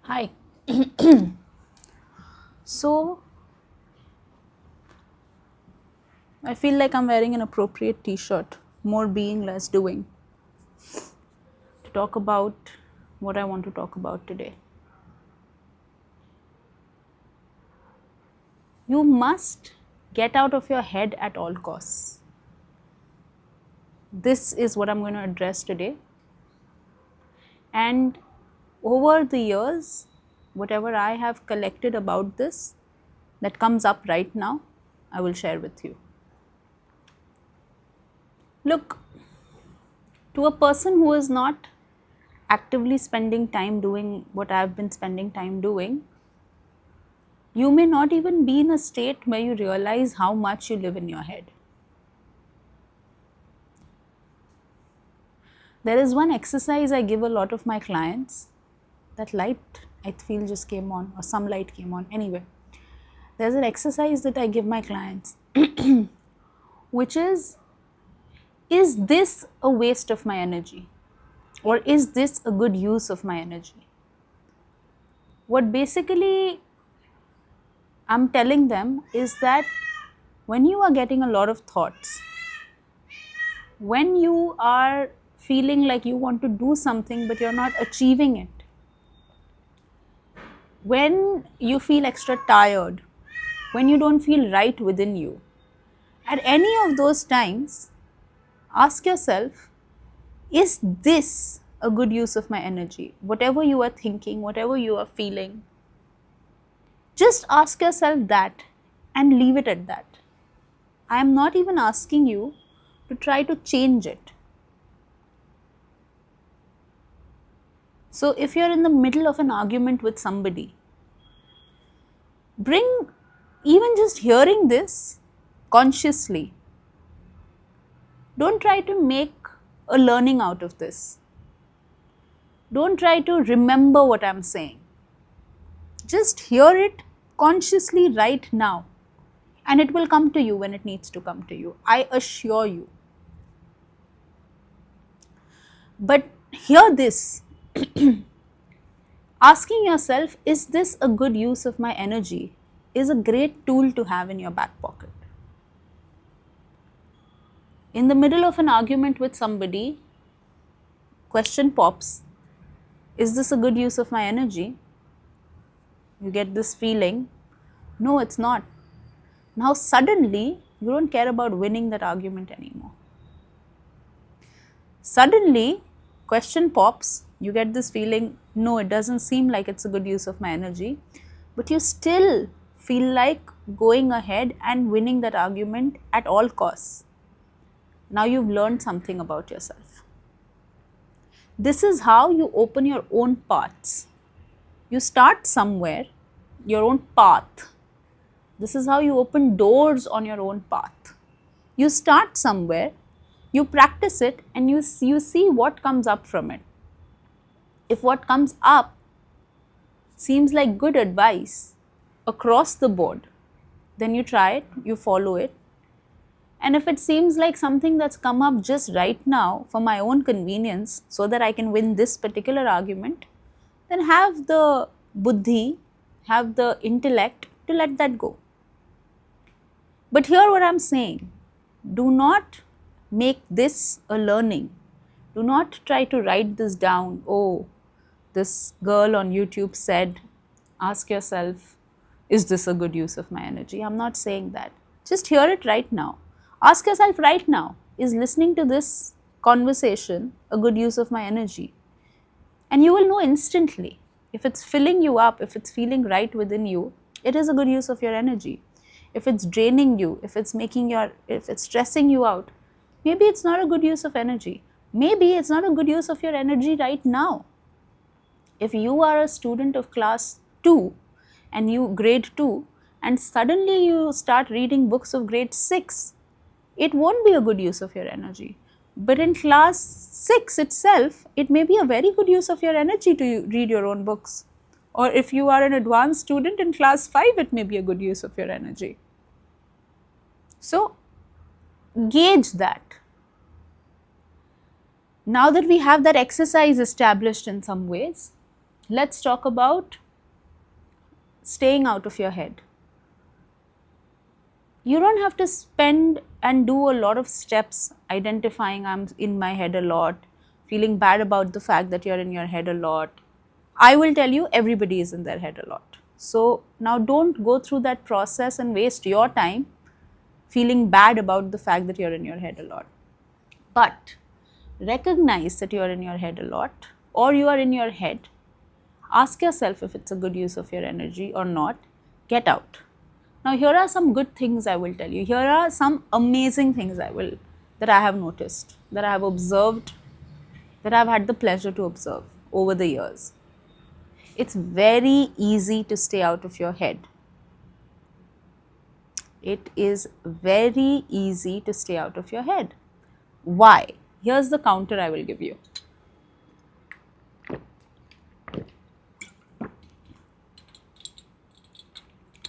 Hi. So, I feel like I'm wearing an appropriate t shirt, more being, less doing, to talk about what I want to talk about today. You must get out of your head at all costs. This is what I'm going to address today. And over the years, whatever I have collected about this that comes up right now, I will share with you. Look, to a person who is not actively spending time doing what I've been spending time doing, you may not even be in a state where you realize how much you live in your head. There is one exercise I give a lot of my clients. That light, I feel, just came on, or some light came on. Anyway, there's an exercise that I give my clients, which is this a waste of my energy? Or is this a good use of my energy? What basically I'm telling them is that when you are getting a lot of thoughts, when you are feeling like you want to do something but you're not achieving it, when you feel extra tired, when you don't feel right within you, at any of those times, ask yourself, is this a good use of my energy? Whatever you are thinking, whatever you are feeling, just ask yourself that and leave it at that. I am not even asking you to try to change it. So, if you're in the middle of an argument with somebody, bring even just hearing this consciously. Don't try to make a learning out of this. Don't try to remember what I'm saying. Just hear it consciously right now, and it will come to you when it needs to come to you. I assure you. But hear this. Asking yourself, is this a good use of my energy, is a great tool to have in your back pocket. In the middle of an argument with somebody, question pops, is this a good use of my energy? You get this feeling, no, it's not. Now suddenly, you don't care about winning that argument anymore. Suddenly, question pops, you get this feeling, no, it doesn't seem like it's a good use of my energy, but you still feel like going ahead and winning that argument at all costs. Now you've learned something about yourself. This is how you open your own paths. You start somewhere, your own path. This is how you open doors on your own path. You start somewhere, you practice it, and you see what comes up from it. If what comes up seems like good advice across the board, then you try it, you follow it. And if it seems like something that's come up just right now for my own convenience so that I can win this particular argument, then have the buddhi, have the intellect to let that go. But hear what I'm saying. Do not make this a learning. Do not try to write this down. Oh, this girl on YouTube said, ask yourself, is this a good use of my energy? I'm not saying that. Just hear it right now. Ask yourself right now, is listening to this conversation a good use of my energy? And you will know instantly. If it's filling you up, if it's feeling right within you, it is a good use of your energy. If it's draining you, if it's stressing you out, maybe it's not a good use of energy. Maybe it's not a good use of your energy right now. If you are a student of class 2 and you grade 2 and suddenly you start reading books of grade 6, it won't be a good use of your energy. But in class 6 itself, it may be a very good use of your energy to read your own books. Or if you are an advanced student in class 5, it may be a good use of your energy. So, gauge that. Now that we have that exercise established in some ways, let's talk about staying out of your head. You don't have to spend and do a lot of steps identifying I'm in my head a lot, feeling bad about the fact that you're in your head a lot. I will tell you, everybody is in their head a lot. So now don't go through that process and waste your time feeling bad about the fact that you're in your head a lot. But recognize that you're in your head a lot, or you are in your head. Ask yourself if it's a good use of your energy or not. Get out. Now here are some good things I will tell you. Here are some amazing things that I have noticed, that I have observed, that I've had the pleasure to observe over the years. It's very easy to stay out of your head. It is very easy to stay out of your head. Why? Here's the counter I will give you.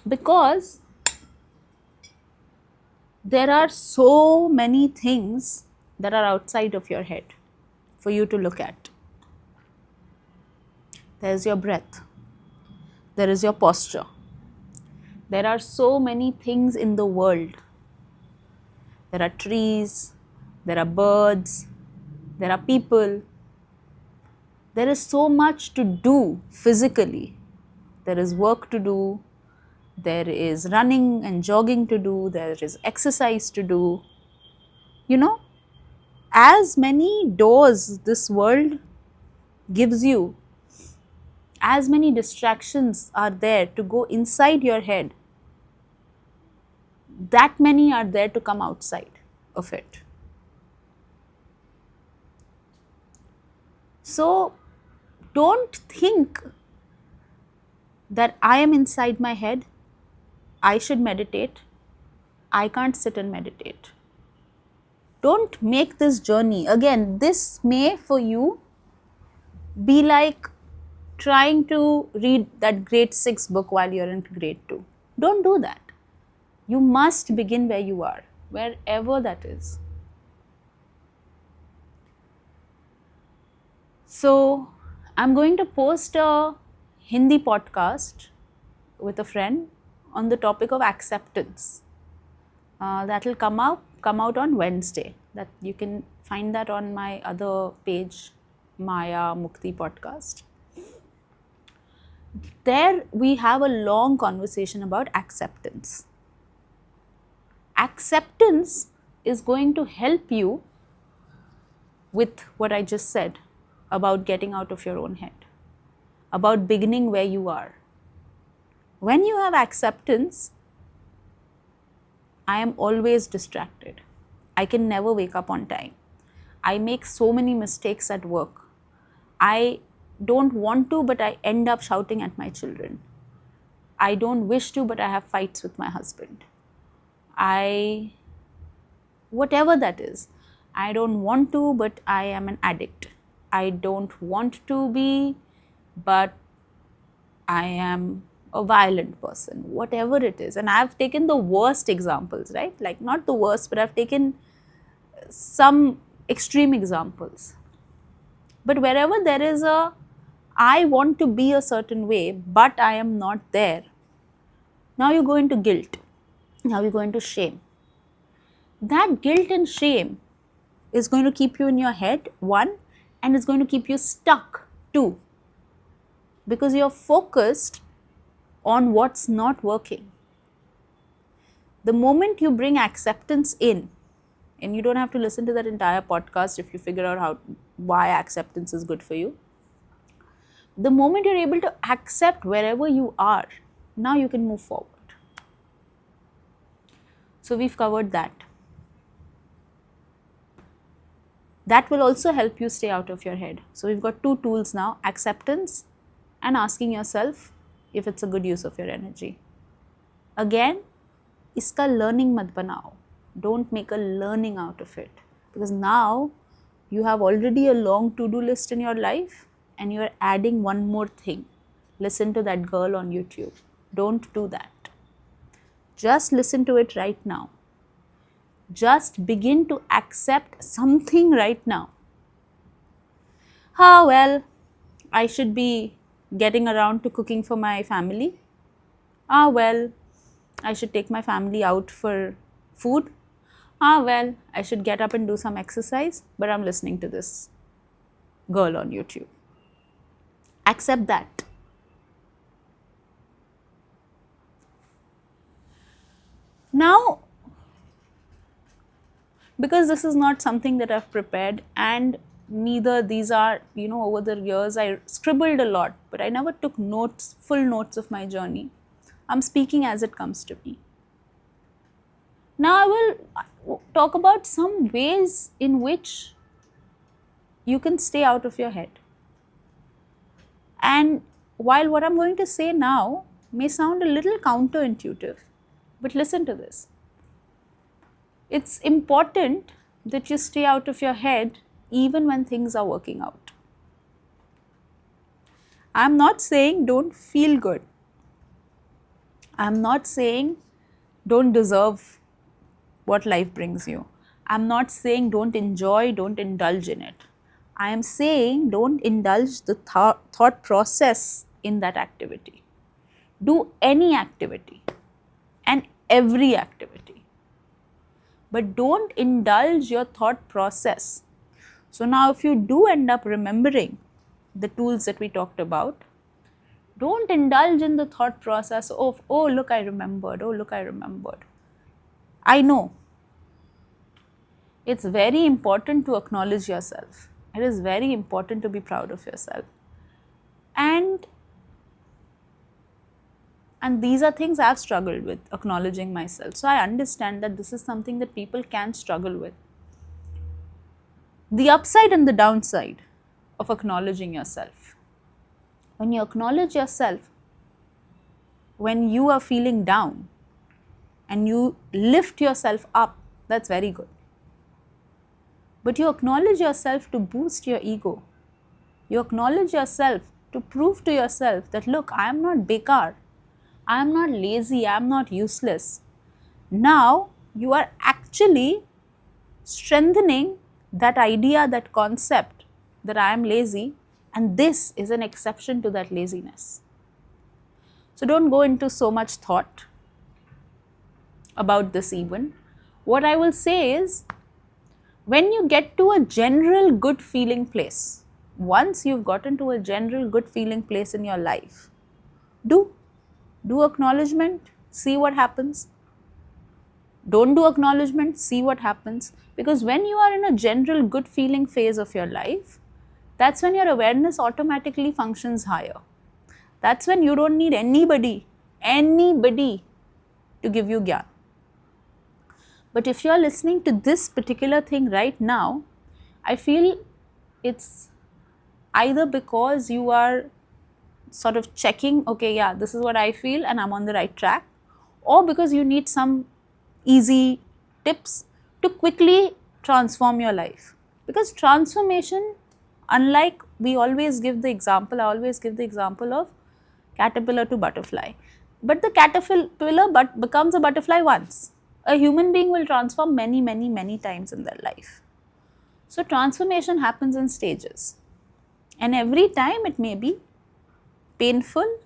Because there are so many things that are outside of your head for you to look at. There's your breath. There is your posture. There are so many things in the world. There are trees, there are birds, there are people. There is so much to do physically. There is work to do, there is running and jogging to do, there is exercise to do. You know, as many doors this world gives you, as many distractions are there to go inside your head, that many are there to come outside of it. So don't think that I am inside my head, I should meditate, I can't sit and meditate. Don't make this journey. Again, this may for you be like trying to read that grade 6 book while you're in grade 2. Don't do that. You must begin where you are, wherever that is. So, I'm going to post a Hindi podcast with a friend on the topic of acceptance. That will come out on Wednesday. That you can find that on my other page, Maya Mukti Podcast. There we have a long conversation about acceptance. Acceptance is going to help you with what I just said about getting out of your own head, about beginning where you are. When you have acceptance, I am always distracted. I can never wake up on time. I make so many mistakes at work. I don't want to, but I end up shouting at my children. I don't wish to, but I have fights with my husband. Whatever that is, I don't want to, but I am an addict. I don't want to be, but I am a violent person, whatever it is. And I've taken the worst examples, right? Like not the worst, but I've taken some extreme examples. But wherever there is I want to be a certain way, but I am not there, now you go into guilt. Now you go into shame. That guilt and shame is going to keep you in your head, one, and is going to keep you stuck, two, because you're focused on what's not working. The moment you bring acceptance in, and you don't have to listen to that entire podcast if you figure out why acceptance is good for you. The moment you're able to accept wherever you are, now you can move forward. So we've covered that. That will also help you stay out of your head. So we've got two tools now, acceptance and asking yourself if it's a good use of your energy. Again, iska learning mat banao. Don't make a learning out of it, because now you have already a long to-do list in your life and you are adding one more thing. Listen to that girl on YouTube. Don't do that. Just listen to it right now. Just begin to accept something right now. Well, I should be getting around to cooking for my family. Ah, well, I should take my family out for food. Ah, well, I should get up and do some exercise, but I'm listening to this girl on YouTube. Accept that. Now, because this is not something that I've prepared, and neither these are, over the years I scribbled a lot, but I never took notes, full notes of my journey. I'm speaking as it comes to me. Now I will talk about some ways in which you can stay out of your head. And while what I'm going to say now may sound a little counterintuitive, but listen to this. It's important that you stay out of your head even when things are working out. I'm not saying don't feel good. I'm not saying don't deserve what life brings you. I'm not saying don't enjoy, don't indulge in it. I am saying don't indulge the thought process in that activity. Do any activity and every activity, but don't indulge your thought process. So now if you do end up remembering the tools that we talked about, don't indulge in the thought process of, oh look I remembered, oh look I remembered. I know it's very important to acknowledge yourself. It is very important to be proud of yourself. And these are things I've struggled with, acknowledging myself. So I understand that this is something that people can struggle with. The upside and the downside of acknowledging yourself. When you acknowledge yourself, when you are feeling down and you lift yourself up, that's very good. But you acknowledge yourself to boost your ego. You acknowledge yourself to prove to yourself that, look, I am not bekar, I am not lazy, I am not useless. Now you are actually strengthening that idea, that concept that I am lazy, and this is an exception to that laziness. So don't go into so much thought about this even. What I will say is, when you get to a general good feeling place, once you've gotten to a general good feeling place in your life, do acknowledgement, see what happens. Don't do acknowledgement, see what happens. Because when you are in a general good feeling phase of your life, that's when your awareness automatically functions higher. That's when you don't need anybody to give you gyan. But if you are listening to this particular thing right now, I feel it's either because you are sort of checking, okay, yeah, this is what I feel and I'm on the right track, or because you need some easy tips to quickly transform your life. Because transformation, unlike we always give the example, I always give the example of caterpillar to butterfly. But the caterpillar becomes a butterfly once. A human being will transform many times in their life. So transformation happens in stages. And every time it may be painful,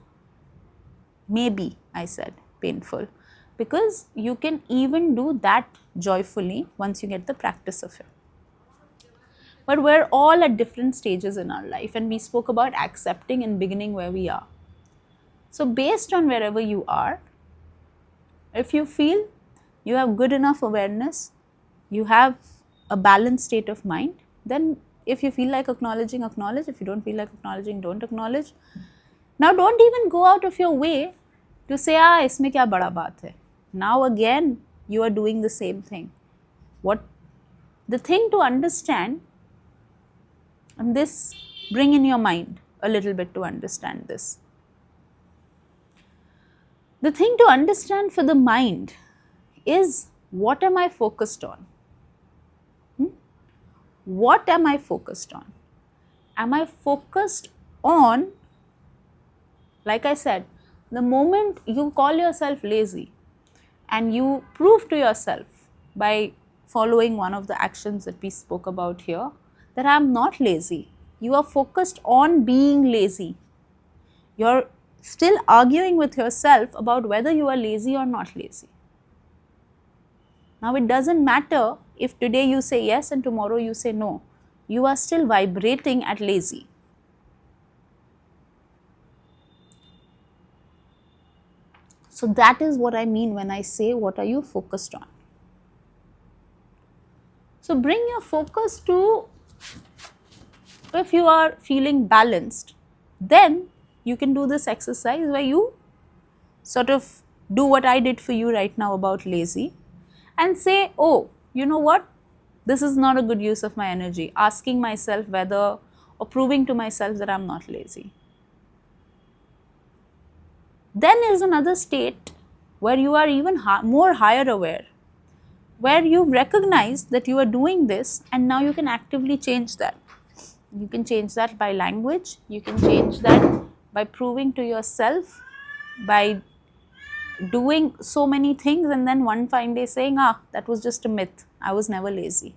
maybe I said painful, because you can even do that joyfully once you get the practice of it. But we're all at different stages in our life, and we spoke about accepting and beginning where we are. So based on wherever you are, if you feel you have good enough awareness, you have a balanced state of mind, then if you feel like acknowledging, acknowledge. If you don't feel like acknowledging, don't acknowledge. Now don't even go out of your way to say, isme kya bada baat hai. Now again, you are doing the same thing. The thing to understand, and this, bring in your mind a little bit to understand this. The thing to understand for the mind is, what am I focused on? What am I focused on? Am I focused on, like I said, the moment you call yourself lazy and you prove to yourself by following one of the actions that we spoke about here that I am not lazy. You are focused on being lazy. You're still arguing with yourself about whether you are lazy or not lazy. Now, it doesn't matter if today you say yes and tomorrow you say no. You are still vibrating at lazy. So, that is what I mean when I say, what are you focused on? So, bring your focus to, if you are feeling balanced, then you can do this exercise where you sort of do what I did for you right now about lazy and say, oh, you know what? This is not a good use of my energy. Asking myself whether, or proving to myself that I'm not lazy. Then is another state where you are even more higher aware, where you recognize that you are doing this and now you can actively change that. You can change that by language, you can change that by proving to yourself, by doing so many things and then one fine day saying, that was just a myth, I was never lazy.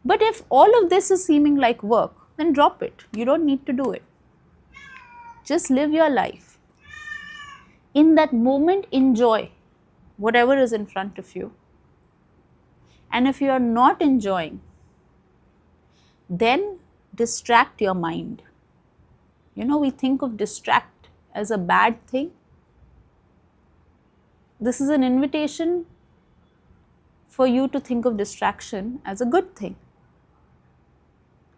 But if all of this is seeming like work, then drop it. You don't need to do it. Just live your life. In that moment, enjoy whatever is in front of you. And if you are not enjoying, then distract your mind. You know, we think of distract as a bad thing. This is an invitation for you to think of distraction as a good thing.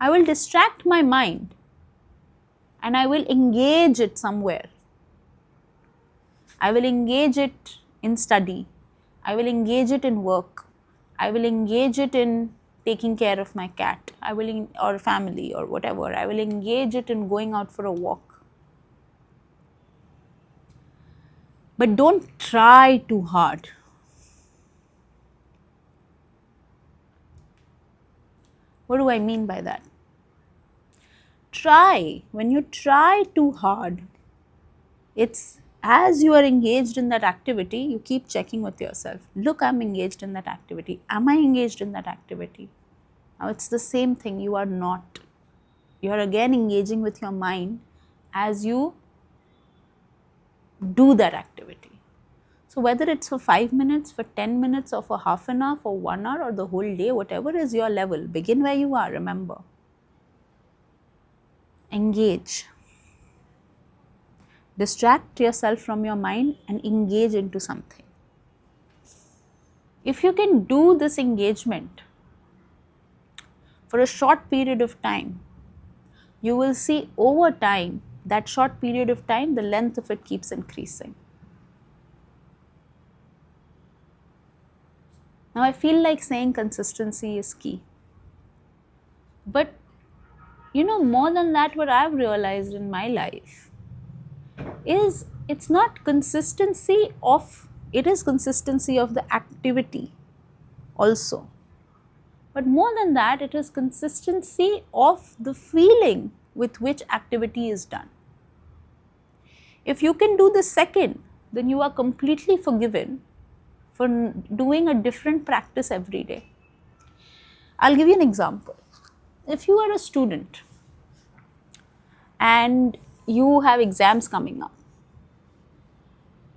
I will distract my mind and I will engage it somewhere. I will engage it in study. I will engage it in work. I will engage it in taking care of my cat. Or family or whatever. I will engage it in going out for a walk. But don't try too hard. What do I mean by that? Try. When you try too hard, it's as you are engaged in that activity, you keep checking with yourself. Look, I'm engaged in that activity. Am I engaged in that activity? Now, it's the same thing. You are not. You are again engaging with your mind as you do that activity. So, whether it's for 5 minutes, for 10 minutes, or for half an hour, for 1 hour, or the whole day, whatever is your level, begin where you are, remember. Engage. Distract yourself from your mind and engage into something. If you can do this engagement for a short period of time, you will see over time, that short period of time, the length of it keeps increasing. Now, I feel like saying consistency is key. But, you know, more than that, what I've realized in my life is it's not consistency of, it is consistency of the activity also. But more than that, it is consistency of the feeling with which activity is done. If you can do the second, then you are completely forgiven for doing a different practice every day. I'll give you an example. If you are a student and you have exams coming up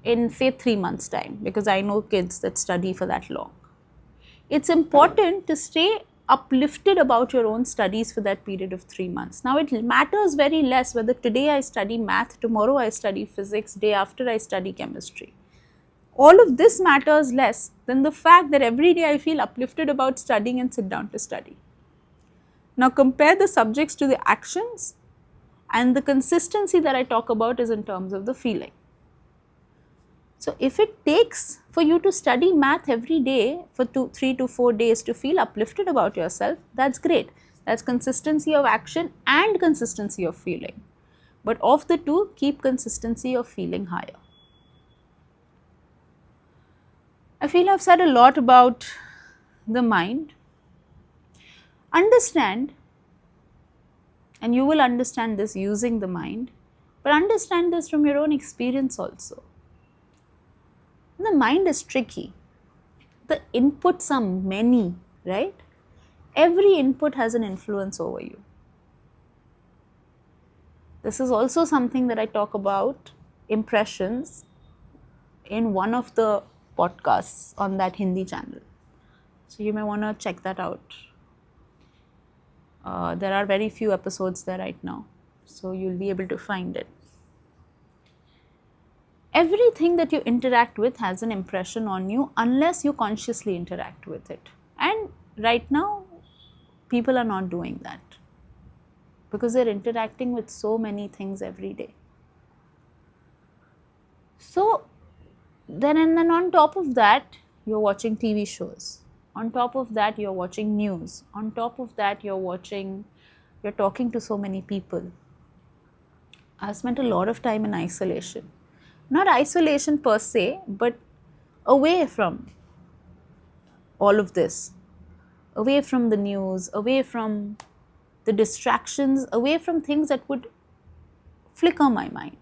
in say 3 months' time, because I know kids that study for that long, it's important to stay uplifted about your own studies for that period of 3 months. Now, it matters very less whether today I study math, tomorrow I study physics, day after I study chemistry. All of this matters less than the fact that every day I feel uplifted about studying and sit down to study. Now, compare the subjects to the actions, and the consistency that I talk about is in terms of the feeling. So, if it takes for you to study math every day for 3 to 4 days to feel uplifted about yourself, that's great. That's consistency of action and consistency of feeling. But of the two, keep consistency of feeling higher. I feel I've said a lot about the mind. Understand, and you will understand this using the mind, but understand this from your own experience also. The mind is tricky. The inputs are many, right? Every input has an influence over you. This is also something that I talk about, impressions, in one of the podcasts on that Hindi channel. So you may want to check that out. There are very few episodes there right now, so you'll be able to find it. Everything that you interact with has an impression on you unless you consciously interact with it. And right now, people are not doing that because they're interacting with so many things every day. So then on top of that, you're watching TV shows. On top of that, you're watching news. On top of that, you're talking to so many people. I've spent a lot of time in isolation. Not isolation per se, but away from all of this. Away from the news, away from the distractions, away from things that would flicker my mind.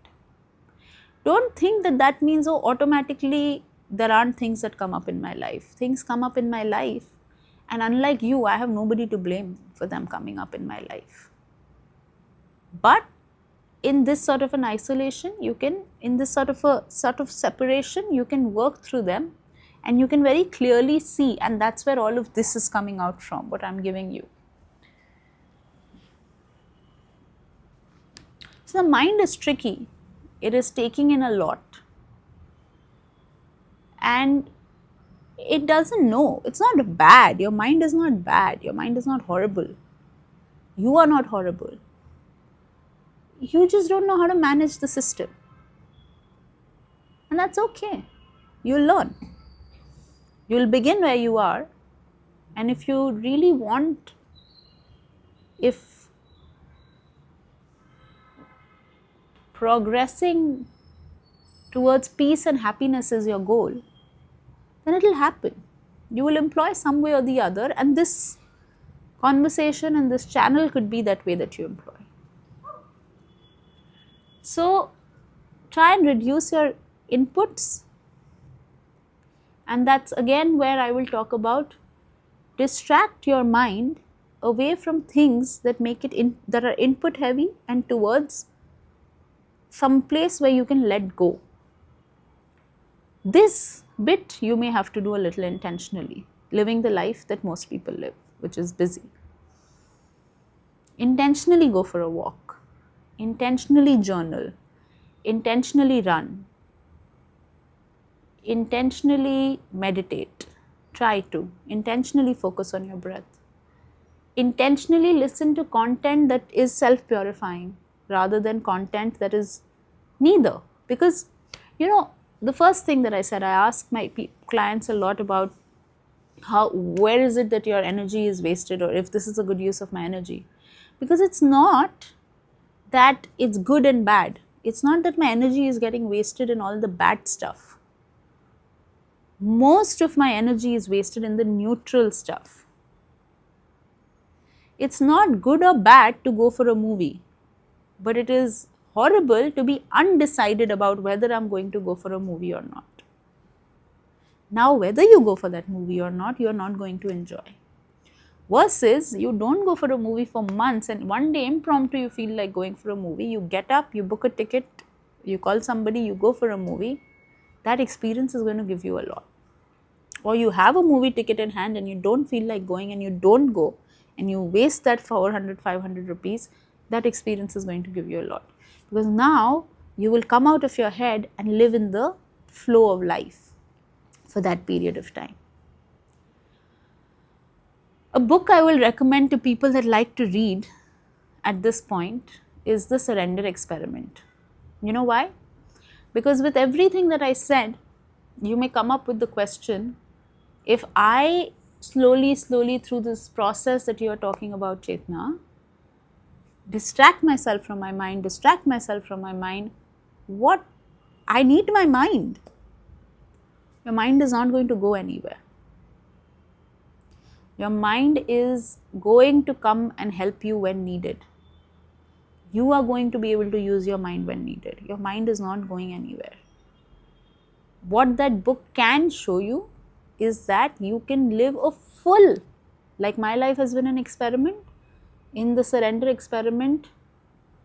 Don't think that that means, oh, automatically there aren't things that come up in my life. Things come up in my life, and unlike you, I have nobody to blame for them coming up in my life. But in this sort of an isolation, in this sort of separation, you can work through them and you can very clearly see, and that's where all of this is coming out from, what I'm giving you. So the mind is tricky. It is taking in a lot. And it doesn't know. It's not bad. Your mind is not bad. Your mind is not horrible. You are not horrible. You just don't know how to manage the system. And that's okay. You'll learn. You'll begin where you are. And if you really want, if progressing towards peace and happiness is your goal, then it will happen. You will employ some way or the other, and this conversation and this channel could be that way that you employ. So try and reduce your inputs, and that's again where I will talk about distract your mind away from things that make it that are input heavy and towards some place where you can let go. This bit you may have to do a little intentionally, living the life that most people live, which is busy. Intentionally go for a walk, intentionally journal, intentionally run, intentionally meditate. Try to intentionally focus on your breath. Intentionally listen to content that is self-purifying rather than content that is neither. Because, the first thing that I said, I ask my clients a lot about where is it that your energy is wasted, or if this is a good use of my energy. Because it's not that it's good and bad. It's not that my energy is getting wasted in all the bad stuff. Most of my energy is wasted in the neutral stuff. It's not good or bad to go for a movie, but it is horrible to be undecided about whether I'm going to go for a movie or not. Now, whether you go for that movie or not, you're not going to enjoy. Versus, you don't go for a movie for months and one day impromptu you feel like going for a movie, you get up, you book a ticket, you call somebody, you go for a movie. That experience is going to give you a lot. Or you have a movie ticket in hand and you don't feel like going and you don't go and you waste that 400, 500 rupees, that experience is going to give you a lot. Because now you will come out of your head and live in the flow of life for that period of time. A book I will recommend to people that like to read at this point is The Surrender Experiment. You know why? Because with everything that I said, you may come up with the question, if I slowly through this process that you are talking about, Chetna, distract myself from my mind, what? I need my mind. Your mind is not going to go anywhere. Your mind is going to come and help you when needed. You are going to be able to use your mind when needed. Your mind is not going anywhere. What that book can show you is that you can live a full, like my life has been an experiment. In the surrender experiment,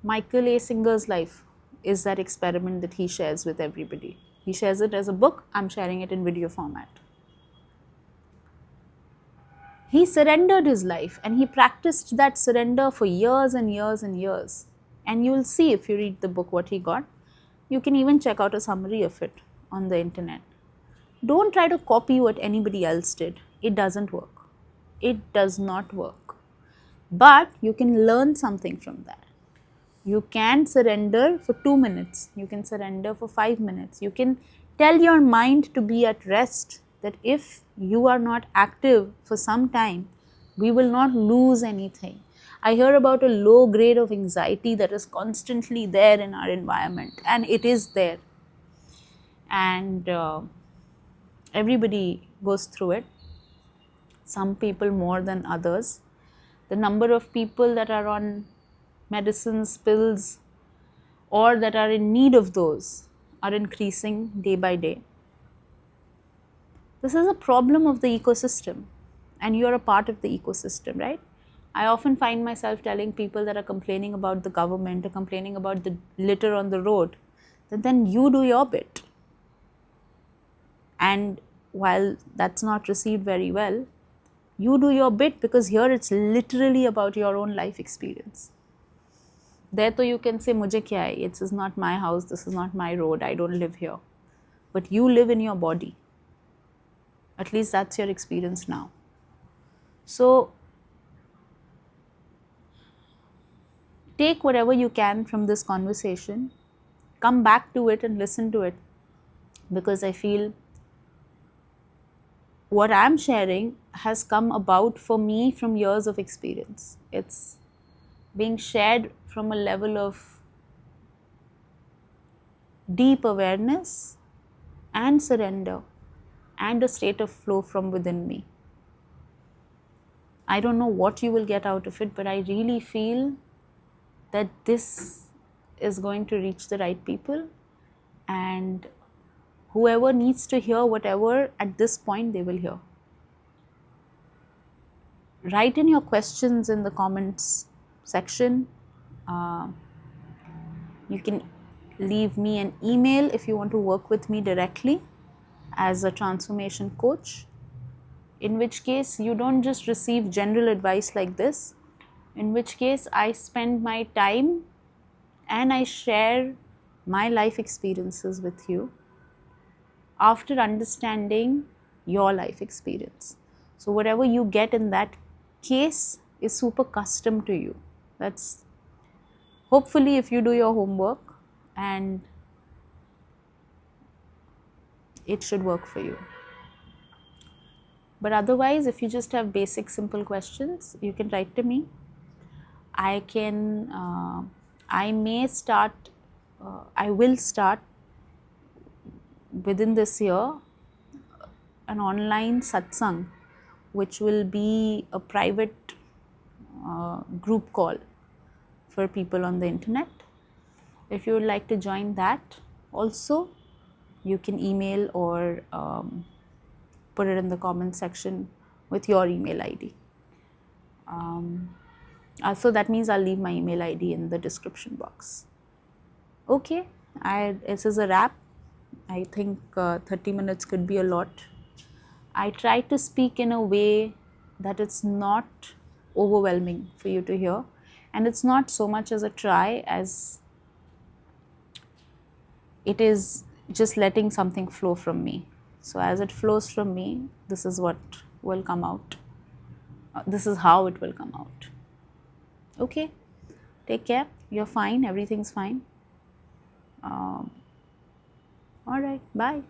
Michael A. Singer's life is that experiment that he shares with everybody. He shares it as a book, I'm sharing it in video format. He surrendered his life and he practiced that surrender for years and years and years. And you will see if you read the book what he got. You can even check out a summary of it on the internet. Don't try to copy what anybody else did. It doesn't work. It does not work. But you can learn something from that. You can surrender for 2 minutes. You can surrender for 5 minutes. You can tell your mind to be at rest, that if you are not active for some time, we will not lose anything. I hear about a low grade of anxiety that is constantly there in our environment, and it is there. And everybody goes through it. Some people more than others. The number of people that are on medicines, pills, or that are in need of those are increasing day by day. This is a problem of the ecosystem, and you are a part of the ecosystem, right? I often find myself telling people that are complaining about the government or complaining about the litter on the road, that then you do your bit. And while that's not received very well, you do your bit, because here it's literally about your own life experience. There to you can say, mujhe kya hai, this is not my house, this is not my road, I don't live here. But you live in your body. At least that's your experience now. So take whatever you can from this conversation, come back to it and listen to it, because I feel what I'm sharing has come about for me from years of experience. It's being shared from a level of deep awareness and surrender and a state of flow from within me. I don't know what you will get out of it, but I really feel that this is going to reach the right people, and whoever needs to hear whatever at this point, they will hear. Write in your questions in the comments section. You can leave me an email if you want to work with me directly as a transformation coach, in which case you don't just receive general advice like this, in which case I spend my time and I share my life experiences with you after understanding your life experience. So whatever you get in that case is super custom to you. That's hopefully if you do your homework, and it should work for you. But otherwise, if you just have basic simple questions, you can write to me. I will start within this year an online satsang, which will be a private group call for people on the internet. If you would like to join that also, you can email or put it in the comment section with your email ID. So that means I'll leave my email ID in the description box. Okay, this is a wrap. I think 30 minutes could be a lot. I try to speak in a way that it's not overwhelming for you to hear, and it's not so much as a try as it is just letting something flow from me. So as it flows from me, this is what will come out. This is how it will come out. Okay, take care. You're fine. Everything's fine. All right. Bye.